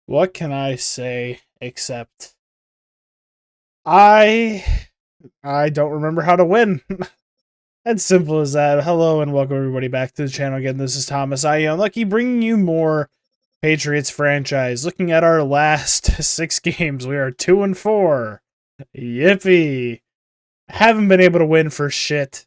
What can I say except I I don't remember how to win. As simple as that. Hello and welcome everybody back to the channel again. This is Thomas. I am Lucky, bringing you more Patriots franchise. Looking at our last 6 games, we are 2-4. Yippee! Haven't been able to win for shit.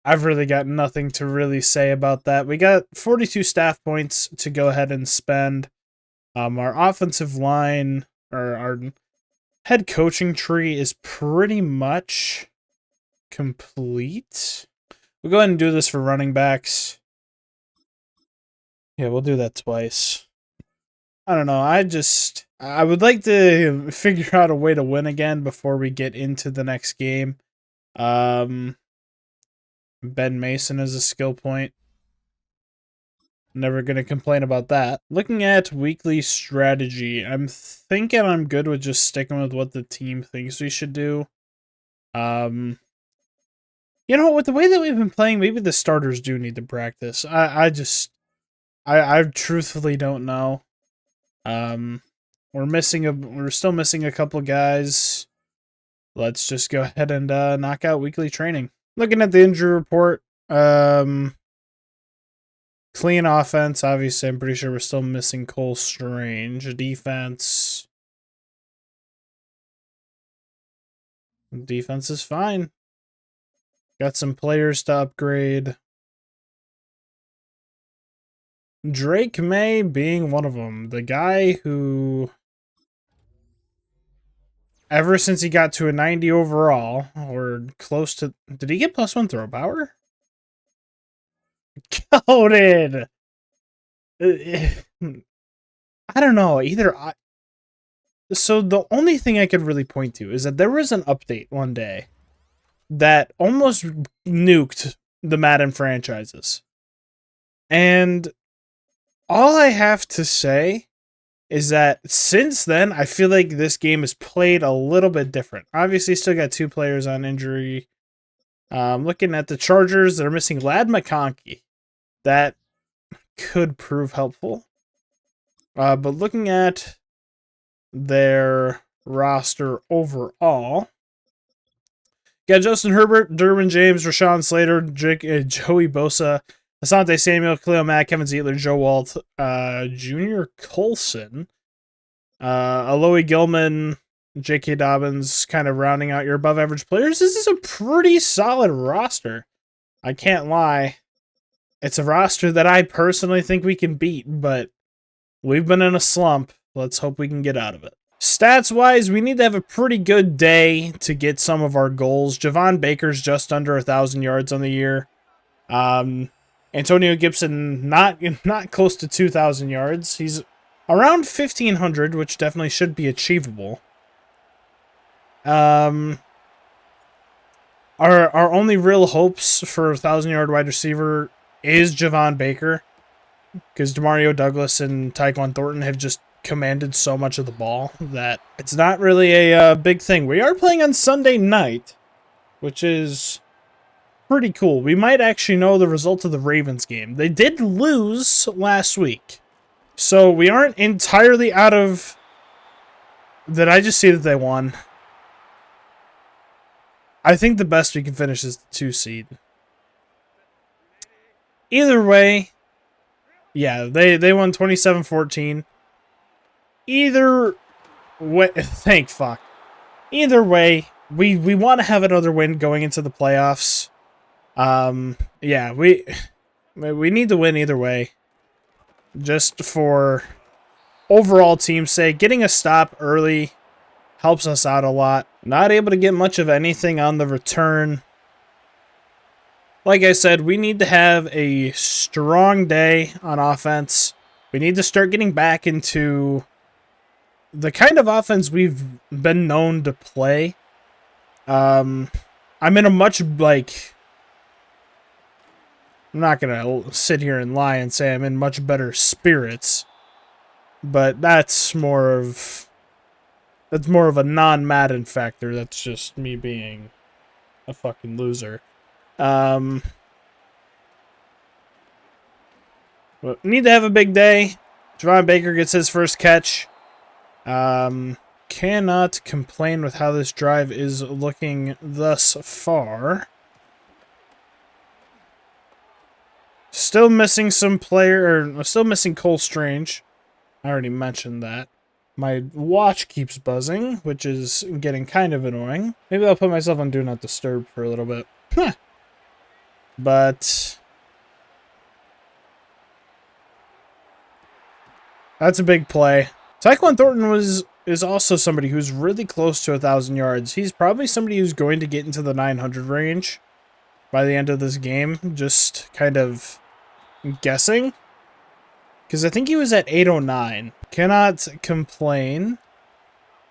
I've really got nothing to really say about that. We got 42 staff points to go ahead and spend. Our offensive line, or our head coaching tree is pretty much complete. We'll go ahead and do this for running backs. Yeah, we'll do that twice. I don't know. I would like to figure out a way to win again before we get into the next game. Ben Mason is a skill point. Never going to complain about that. Looking at weekly strategy, I'm thinking I'm good with just sticking with what the team thinks we should do. You know, with the way that we've been playing, maybe the starters do need to practice. I truthfully don't know. We're still missing a couple guys. Let's just go ahead and knock out weekly training. Looking at the injury report, clean offense. Obviously, I'm pretty sure we're still missing Cole Strange. Defense is fine. Got some players to upgrade. Drake May being one of them. The guy who, ever since he got to a 90 overall, or close to... Did he get +1 throw power? Coated! I don't know. So the only thing I could really point to is that there was an update one day that almost nuked the Madden franchises. And all I have to say is that since then, I feel like this game is played a little bit different. Obviously, still got 2 players on injury. Looking at the Chargers, they're missing Lad McConkey. That could prove helpful. But looking at their roster overall, got Justin Herbert, Derwin James, Rashawn Slater, Joey Bosa, Asante Samuel, Khalil Mack, Kevin Zeitler, Joe Walt, Junior Colson, Aloy Gilman, J.K. Dobbins, kind of rounding out your above-average players. This is a pretty solid roster. I can't lie. It's a roster that I personally think we can beat, but we've been in a slump. Let's hope we can get out of it. Stats-wise, we need to have a pretty good day to get some of our goals. Javon Baker's just under 1,000 yards on the year. Antonio Gibson, not close to 2,000 yards. He's around 1,500, which definitely should be achievable. Our only real hopes for a 1,000-yard wide receiver is Javon Baker, because Demario Douglas and Tyquan Thornton have just commanded so much of the ball that it's not really a big thing. We are playing on Sunday night, which is pretty cool. We might actually know the result of the Ravens game. They did lose last week, so we aren't entirely out of... Did I just see that they won? I think the best we can finish is the 2 seed. Either way, yeah, they won 27-14. Either way, thank fuck. Either way, we want to have another win going into the playoffs. Yeah, we need to win either way. Just for overall team's sake, getting a stop early helps us out a lot. Not able to get much of anything on the return. Like I said, we need to have a strong day on offense. We need to start getting back into the kind of offense we've been known to play. I'm in a much, like... I'm not going to sit here and lie and say I'm in much better spirits. But that's more of a non-Madden factor. That's just me being a fucking loser. But need to have a big day. Javon Baker gets his first catch. Cannot complain with how this drive is looking thus far. Still missing still missing Cole Strange. I already mentioned that. My watch keeps buzzing, which is getting kind of annoying. Maybe I'll put myself on Do Not Disturb for a little bit. But that's a big play. Tyquan Thornton is also somebody who's really close to 1,000 yards. He's probably somebody who's going to get into the 900 range by the end of this game. Just kind of guessing. Because I think he was at 809. Cannot complain.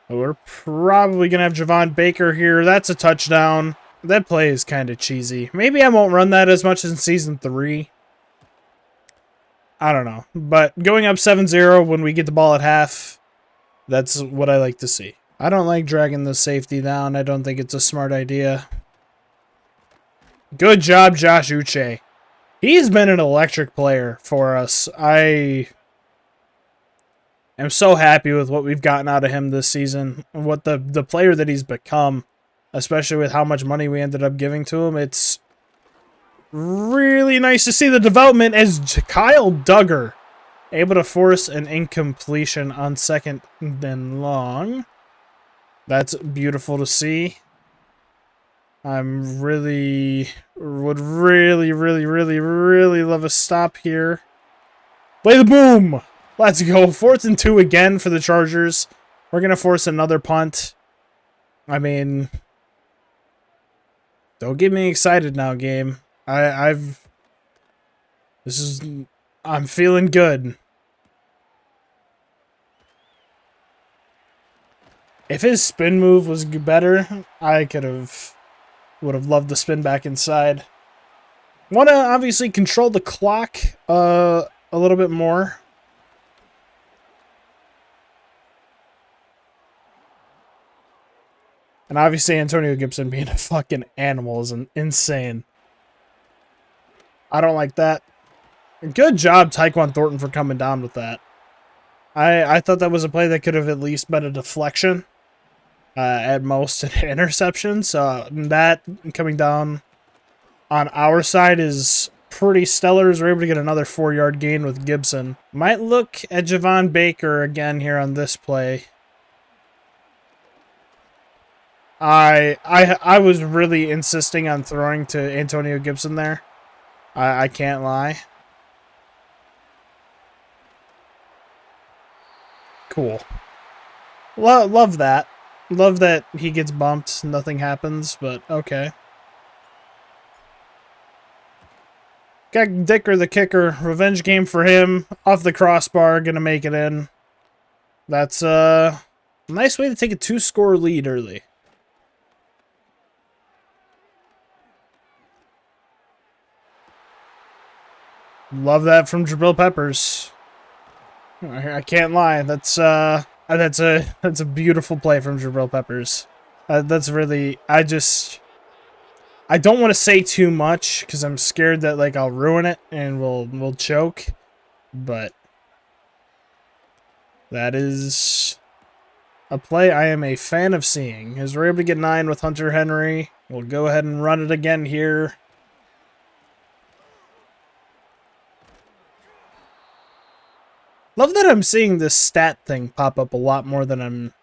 We're probably going to have Javon Baker here. That's a touchdown. That play is kind of cheesy. Maybe I won't run that as much as in Season 3. I don't know. But going up 7-0 when we get the ball at half, that's what I like to see. I don't like dragging the safety down. I don't think it's a smart idea. Good job, Josh Uche. He's been an electric player for us. I am so happy with what we've gotten out of him this season. What the player that he's become, especially with how much money we ended up giving to him. It's really nice to see the development as Kyle Duggar able to force an incompletion on 2nd and long. That's beautiful to see. I'm would really love a stop here. Play the boom! Let's go. 4th and 2 again for the Chargers. We're going to force another punt. I mean, don't get me excited now, game. I'm feeling good. If his spin move was better, I would have loved to spin back inside. Want to obviously control the clock a little bit more. And obviously Antonio Gibson being a fucking animal is insane. I don't like that. Good job, Tyquan Thornton, for coming down with that. I thought that was a play that could have at least been a deflection. At most an interception. So that coming down on our side is pretty stellar. As we're able to get another 4-yard gain with Gibson. Might look at Javon Baker again here on this play. I was really insisting on throwing to Antonio Gibson there. I can't lie. Cool. Love that. Love that he gets bumped, nothing happens, but okay. Got Dicker the kicker. Revenge game for him. Off the crossbar, gonna make it in. That's a nice way to take a 2-score lead early. Love that from Jabril Peppers. I can't lie. That's a beautiful play from Jabril Peppers. That's really, I don't want to say too much because I'm scared that like I'll ruin it and we'll choke, but that is a play I am a fan of seeing. As we're able to get 9 with Hunter Henry, we'll go ahead and run it again here. Love that I'm seeing this stat thing pop up a lot more than I'm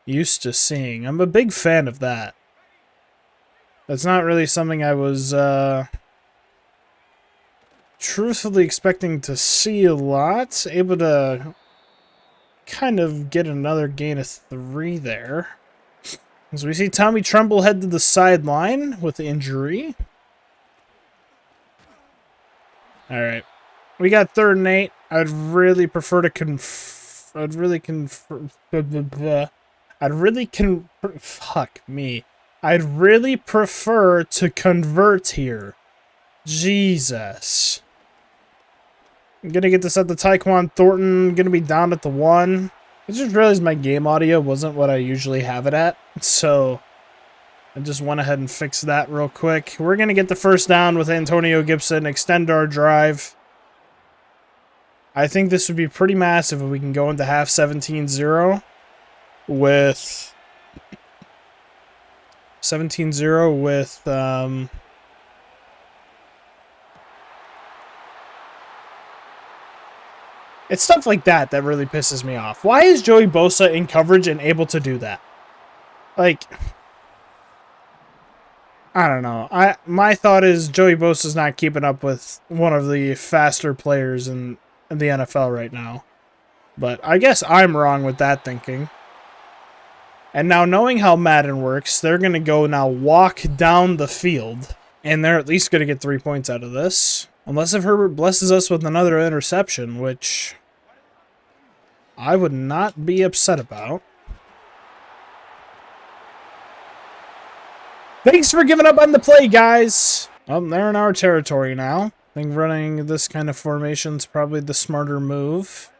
used to seeing. I'm a big fan of that. That's not really something I was truthfully expecting to see a lot. Able to kind of get another gain of 3 there. As we see Tommy Tremble head to the sideline with the injury. Alright. We got 3rd and 8. I'd really prefer to I'd really prefer to convert here. Jesus. I'm gonna get this at the Tyquan Thornton. Gonna be down at the 1. I just realized my game audio wasn't what I usually have it at. So I just went ahead and fixed that real quick. We're gonna get the first down with Antonio Gibson. Extend our drive. I think this would be pretty massive if we can go into half 17-0 with 17-0 with it's stuff like that that really pisses me off. Why is Joey Bosa in coverage and able to do that? Like, I don't know. My thought is Joey Bosa's not keeping up with one of the faster players in the NFL right now. But I guess I'm wrong with that thinking. And now knowing how Madden works, they're going to go now walk down the field. And they're at least going to get 3 points out of this. Unless if Herbert blesses us with another interception, which I would not be upset about. Thanks for giving up on the play, guys. They're in our territory now. I think running this kind of formation is probably the smarter move.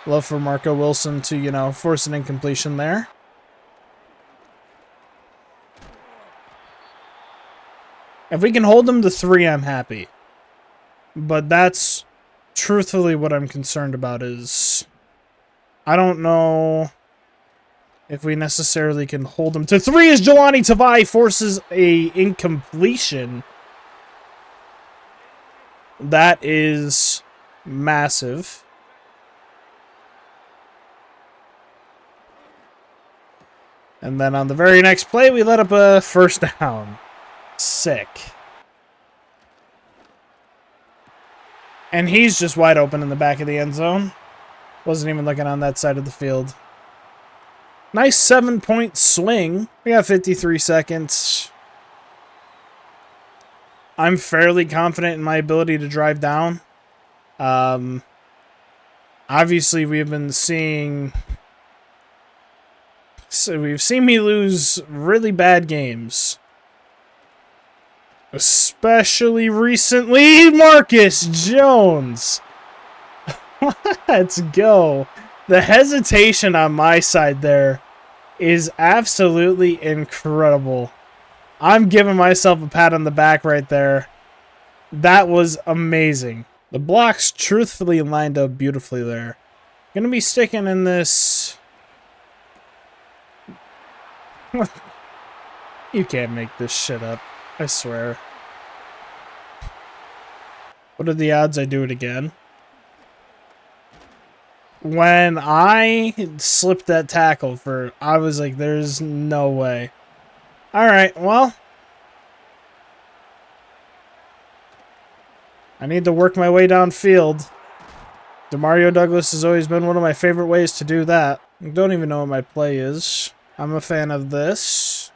Love for Marco Wilson to, you know, force an incompletion there. If we can hold them to 3, I'm happy. But that's truthfully what I'm concerned about is I don't know if we necessarily can hold them to 3 as Jelani Tavai forces a incompletion. That is massive. And then on the very next play, we let up a first down. Sick. And he's just wide open in the back of the end zone. Wasn't even looking on that side of the field. Nice 7-point swing. We got 53 seconds. I'm fairly confident in my ability to drive down. Obviously, we've been seeing... So we've seen me lose really bad games. Especially recently, Marcus Jones. Let's go. The hesitation on my side there is absolutely incredible. I'm giving myself a pat on the back right there. That was amazing. The blocks truthfully lined up beautifully there. Gonna be sticking in this... You can't make this shit up. I swear. What are the odds I do it again? When I slipped that tackle I was like, there's no way. Alright, well. I need to work my way downfield. Demario Douglas has always been one of my favorite ways to do that. I don't even know what my play is. I'm a fan of this.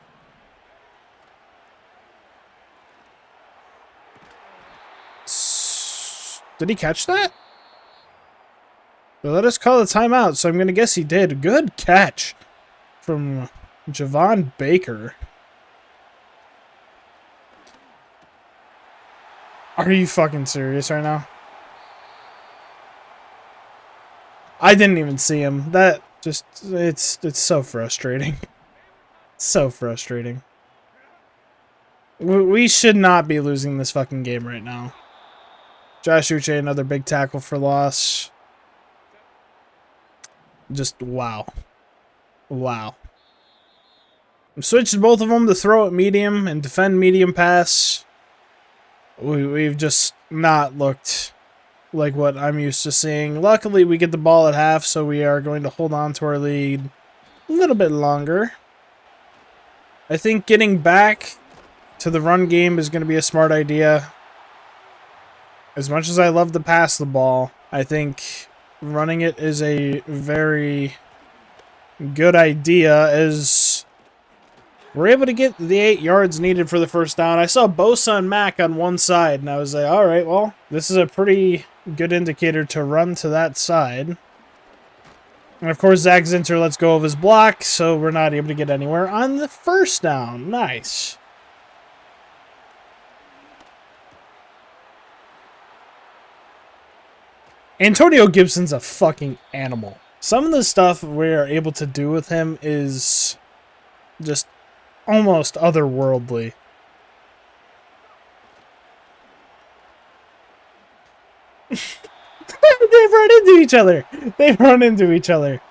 Did he catch that? Well, let us call a timeout, so I'm going to guess he did. Good catch from Javon Baker. Are you fucking serious right now? I didn't even see him. That just, it's so frustrating. So frustrating. We should not be losing this fucking game right now. Josh Uche, another big tackle for loss. Just, wow. Wow. I'm switching both of them to throw at medium and defend medium pass. We've just not looked like what I'm used to seeing. Luckily, we get the ball at half, so we are going to hold on to our lead a little bit longer. I think getting back to the run game is going to be a smart idea. As much as I love to pass the ball, I think running it is a very good idea as we're able to get the 8 yards needed for the first down. I saw Bosa and Mack on one side, and I was like, all right, well, this is a pretty good indicator to run to that side. And, of course, Zach Zinter lets go of his block, so we're not able to get anywhere on the first down. Nice. Antonio Gibson's a fucking animal. Some of the stuff we're able to do with him is just almost otherworldly. They've run into each other. They've run into each other.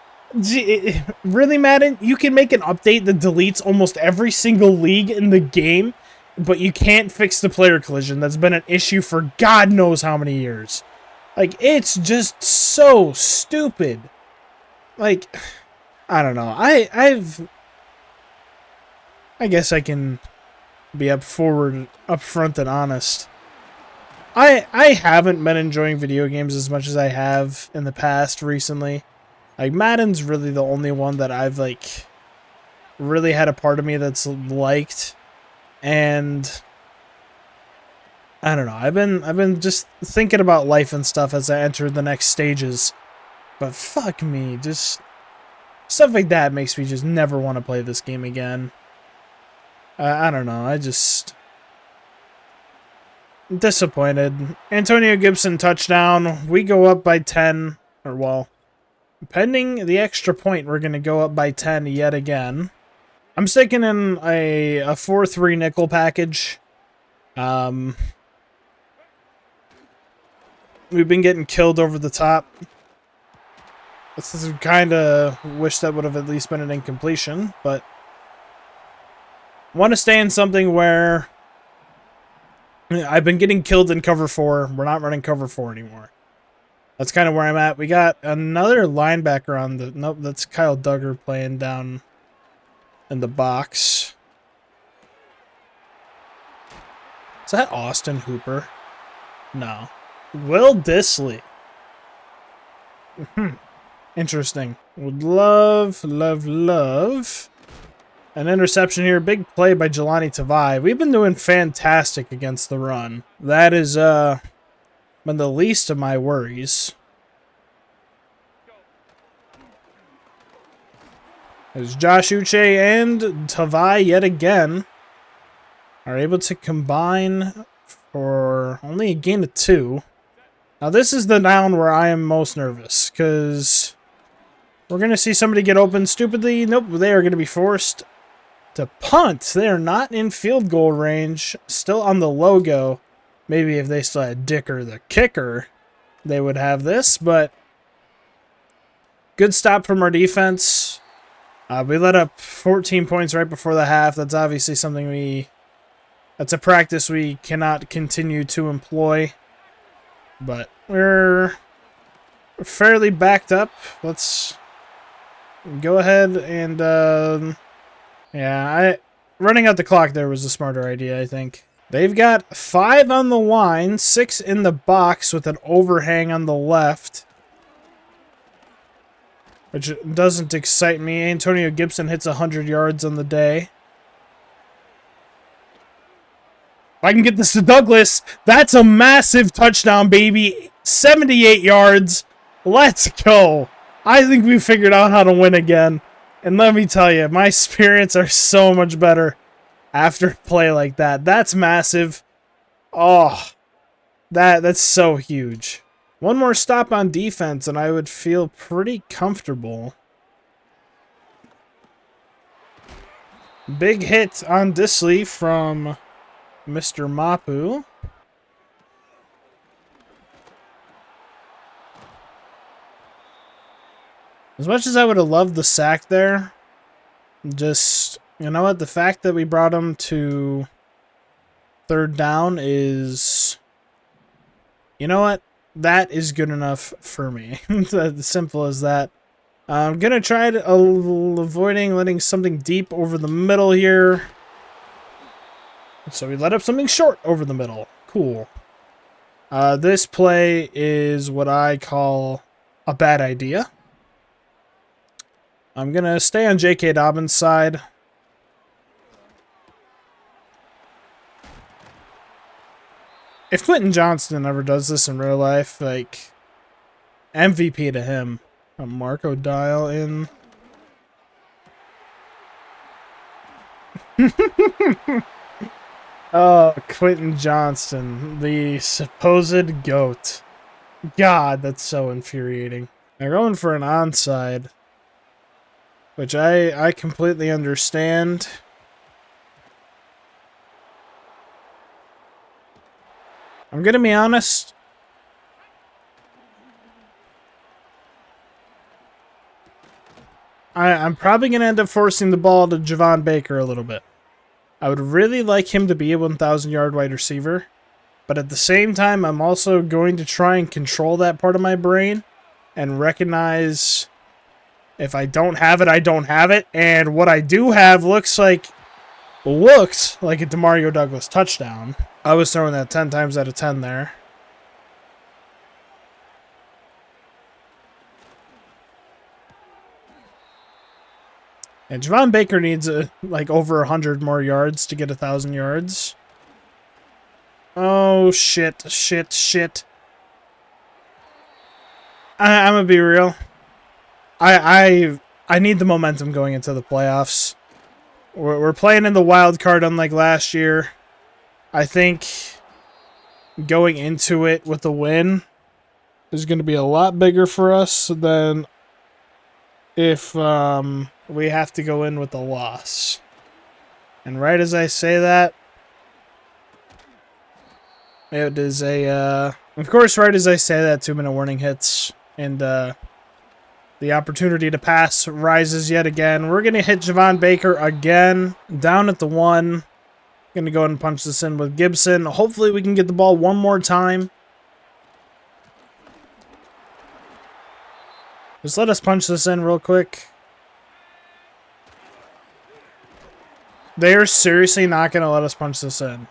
Gee, really, Madden? You can make an update that deletes almost every single league in the game, but you can't fix the player collision. That's been an issue for God knows how many years. Like, it's just so stupid. Like, I don't know. I guess I can be upfront and honest. I haven't been enjoying video games as much as I have in the past recently. Like, Madden's really the only one that I've, like, really had a part of me that's liked. And I don't know. I've been just thinking about life and stuff as I enter the next stages. But fuck me, just stuff like that makes me just never want to play this game again. I don't know. I just disappointed. Antonio Gibson touchdown. We go up by 10, or well, pending the extra point, we're going to go up by 10 yet again. I'm sticking in a 4-3 nickel package. We've been getting killed over the top. This is kind of wish that would have at least been an incompletion, but want to stay in something where I've been getting killed in cover 4. We're not running cover 4 anymore. That's kind of where I'm at. We got another linebacker on the... Nope, that's Kyle Duggar playing down in the box. Is that Austin Hooper? No. Will Disley. Interesting. Would love an interception here. Big play by Jelani Tavai. We've been doing fantastic against the run. That is been the least of my worries. As Josh Uche and Tavai yet again are able to combine for only a gain of 2. Now this is the down where I am most nervous, because we're going to see somebody get open stupidly. Nope, they are going to be forced to punt. They are not in field goal range. Still on the logo. Maybe if they still had Dicker the kicker, they would have this, but good stop from our defense. We let up 14 points right before the half. That's obviously something that's a practice we cannot continue to employ. But we're fairly backed up. Let's go ahead and, yeah, running out the clock there was a smarter idea, I think. They've got 5 on the line, 6 in the box with an overhang on the left, which doesn't excite me. Antonio Gibson hits 100 yards on the day. If I can get this to Douglas, that's a massive touchdown, baby. 78 yards. Let's go. I think we figured out how to win again. And let me tell you, my spirits are so much better after a play like that. That's massive. Oh, that's so huge. One more stop on defense, and I would feel pretty comfortable. Big hit on Disley from Mr. Mapu. As much as I would have loved the sack there, just, you know what, the fact that we brought him to 3rd down is, you know what, that is good enough for me. As simple as that. I'm going to try to avoiding letting something deep over the middle here. So we let up something short over the middle. Cool. This play is what I call a bad idea. I'm going to stay on J.K. Dobbins' side. If Quentin Johnston ever does this in real life, like, MVP to him. Marco dial in. Oh, Quentin Johnston, the supposed GOAT. God, that's so infuriating. They're going for an onside, which I completely understand. I'm going to be honest. I'm probably going to end up forcing the ball to Javon Baker a little bit. I would really like him to be a 1,000-yard wide receiver. But at the same time, I'm also going to try and control that part of my brain and recognize if I don't have it, I don't have it. And what I do have looks like a Demario Douglas touchdown. I was throwing that 10 times out of 10 there. And Javon Baker needs like over 100 more yards to get 1,000 yards. Oh, shit. I'm gonna be real. I need the momentum going into the playoffs. We're playing in the wild card unlike last year. I think going into it with a win is going to be a lot bigger for us than if we have to go in with a loss. And right as I say that, it is a, of course, right as I say that, 2-minute warning hits, and the opportunity to pass rises yet again. We're going to hit Javon Baker again, down at the 1. Going to go ahead and punch this in with Gibson. Hopefully we can get the ball one more time. Just let us punch this in real quick. They are seriously not going to let us punch this in.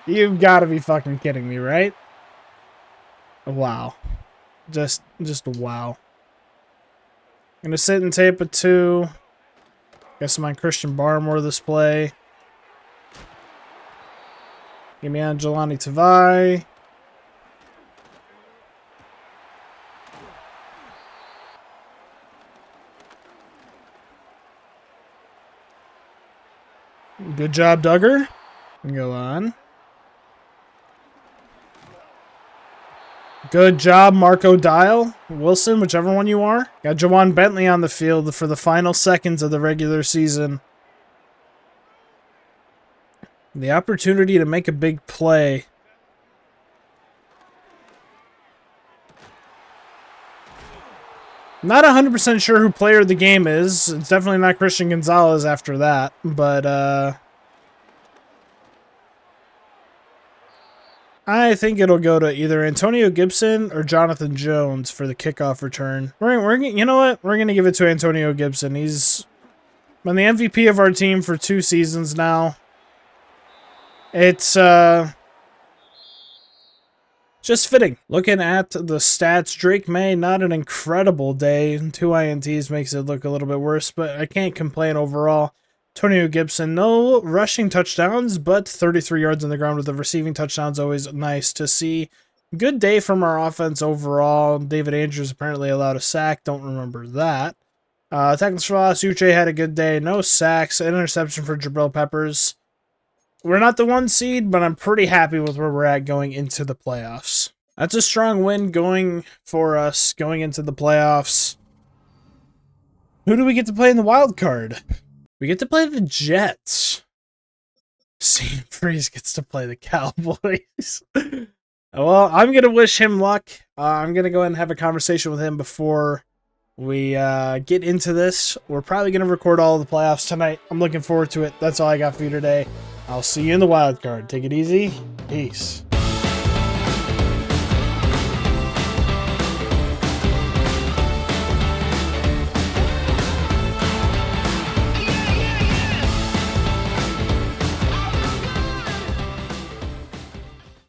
You've got to be fucking kidding me, right? Wow. Just wow. I'm going to sit and tape a 2. Guess I'm on Christian Barmore this play. Give me on Jelani Tavai. Good job, Duggar. Go on. Good job, Marco Dial. Wilson, whichever one you are. Got Jawan Bentley on the field for the final seconds of the regular season. The opportunity to make a big play. Not 100% sure who player of the game is. It's definitely not Christian Gonzalez after that, but I think it'll go to either Antonio Gibson or Jonathan Jones for the kickoff return. You know what? We're gonna give it to Antonio Gibson. He's been the MVP of our team for 2 seasons now. It's just fitting. Looking at the stats, Drake May, not an incredible day. 2 INTs makes it look a little bit worse, but I can't complain overall. Antonio Gibson, no rushing touchdowns, but 33 yards on the ground with the receiving touchdowns. Always nice to see. Good day from our offense overall. David Andrews apparently allowed a sack. Don't remember that. Tackles for loss. Uche had a good day. No sacks. An interception for Jabril Peppers. We're not the 1 seed, but I'm pretty happy with where we're at going into the playoffs. That's a strong win going for us going into the playoffs. Who do we get to play in the wild card? We get to play the Jets. Steve Freeze gets to play the Cowboys. Well, I'm going to wish him luck. I'm going to go ahead and have a conversation with him before we get into this. We're probably going to record all of the playoffs tonight. I'm looking forward to it. That's all I got for you today. I'll see you in the wild card. Take it easy. Peace.